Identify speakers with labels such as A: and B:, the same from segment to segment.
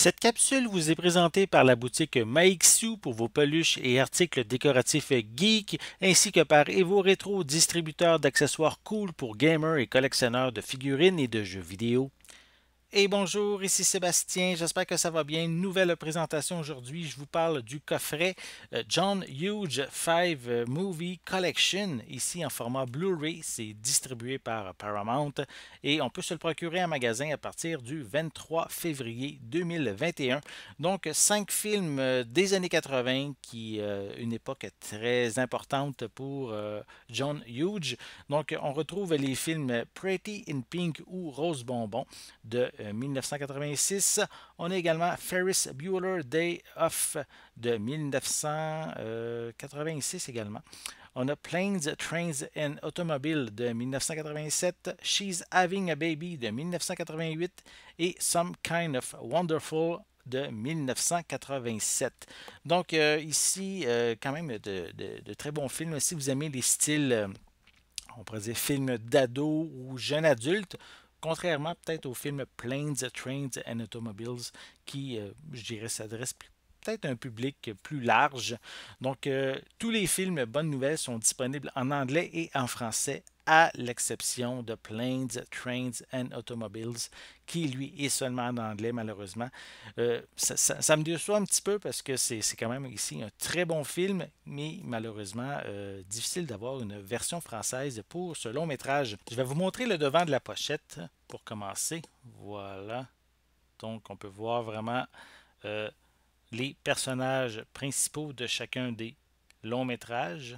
A: Cette capsule vous est présentée par la boutique Maixu pour vos peluches et articles décoratifs geek, ainsi que par Evo Retro, distributeur d'accessoires cool pour gamers et collectionneurs de figurines et de jeux vidéo. Et bonjour, ici Sébastien, j'espère que ça va bien. Nouvelle présentation aujourd'hui, je vous parle du coffret John Hughes 5 Movie Collection, ici en format Blu-ray, c'est distribué par Paramount et on peut se le procurer en magasin à partir du 23 février 2021. Donc 5 films des années 80 qui une époque très importante pour John Hughes. Donc on retrouve les films Pretty in Pink ou Rose Bonbon de 1986. On a également Ferris Bueller Day Off de 1986 également. On a Planes, Trains and Automobiles de 1987, She's Having a Baby de 1988 et Some Kind of Wonderful de 1987. Donc ici, quand même de très bons films. Si vous aimez les styles, on pourrait dire films d'ado ou jeunes adultes, contrairement peut-être aux films Planes, Trains and Automobiles qui, je dirais, s'adressent peut-être à un public plus large. Donc, tous les films Bonne Nouvelle sont disponibles en anglais et en français, à l'exception de Planes, Trains and Automobiles, qui lui est seulement en anglais malheureusement. Ça me déçoit un petit peu parce que c'est quand même ici un très bon film, mais malheureusement difficile d'avoir une version française pour ce long métrage. Je vais vous montrer le devant de la pochette pour commencer. Voilà. Donc on peut voir vraiment euh, les personnages principaux de chacun des longs métrages.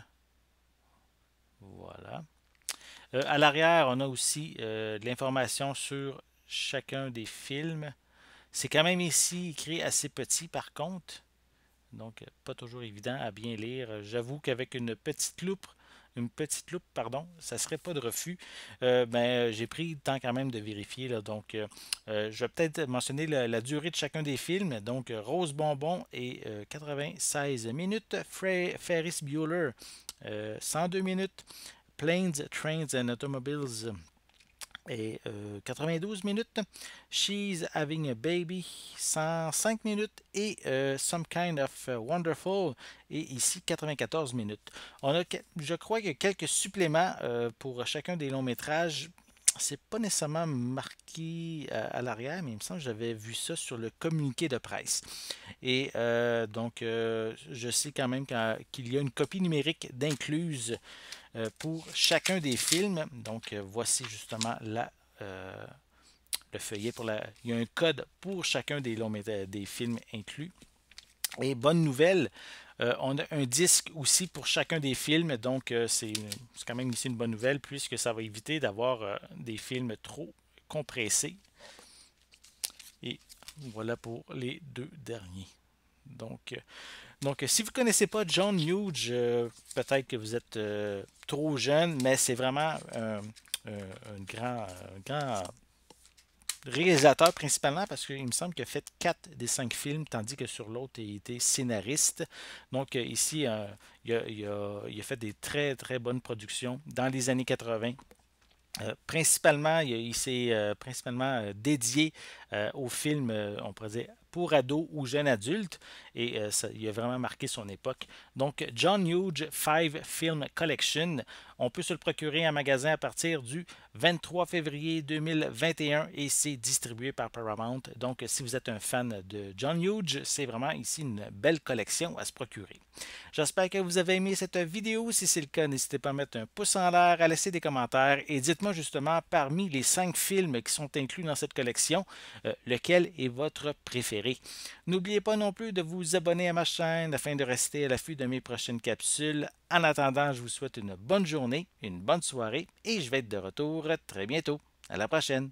A: Voilà. À l'arrière, on a aussi de l'information sur chacun des films. C'est quand même ici écrit assez petit par contre, donc pas toujours évident à bien lire. J'avoue qu'avec une petite loupe, pardon, ça serait pas de refus. J'ai pris le temps quand même de vérifier. Là, donc, je vais peut-être mentionner la durée de chacun des films. Donc, Rose Bonbon est 96 minutes. Ferris Bueller, 102 minutes. Planes, Trains and Automobiles et 92 minutes. She's Having a Baby, 105 minutes. Et Some Kind of Wonderful, et ici 94 minutes. Je crois qu'il y a quelques suppléments pour chacun des longs métrages. C'est pas nécessairement marqué à l'arrière, mais il me semble que j'avais vu ça sur le communiqué de presse. Et je sais quand même qu'il y a une copie numérique d'incluse pour chacun des films. Donc, voici justement le feuillet. Il y a un code pour chacun des films inclus. Et bonne nouvelle, on a un disque aussi pour chacun des films. Donc, c'est quand même ici une bonne nouvelle puisque ça va éviter d'avoir des films trop compressés. Et voilà pour les deux derniers. Donc, si vous ne connaissez pas John Hughes, peut-être que vous êtes trop jeune, mais c'est vraiment un grand réalisateur principalement parce qu'il me semble qu'il a fait 4 des 5 films, tandis que sur l'autre, il était scénariste. Donc ici, il a fait des très très bonnes productions dans les années 80. Principalement, il s'est principalement dédié aux films, on pourrait dire, pour ados ou jeunes adultes, et il a vraiment marqué son époque. Donc, John Hughes 5 Film Collection, on peut se le procurer en magasin à partir du 23 février 2021 et c'est distribué par Paramount. Donc, si vous êtes un fan de John Hughes, c'est vraiment ici une belle collection à se procurer. J'espère que vous avez aimé cette vidéo. Si c'est le cas, n'hésitez pas à mettre un pouce en l'air, à laisser des commentaires et dites-moi justement parmi les 5 films qui sont inclus dans cette collection, lequel est votre préféré. N'oubliez pas non plus de vous abonner à ma chaîne afin de rester à l'affût de mes prochaines capsules. En attendant, je vous souhaite une bonne journée, une bonne soirée et je vais être de retour très bientôt. À la prochaine!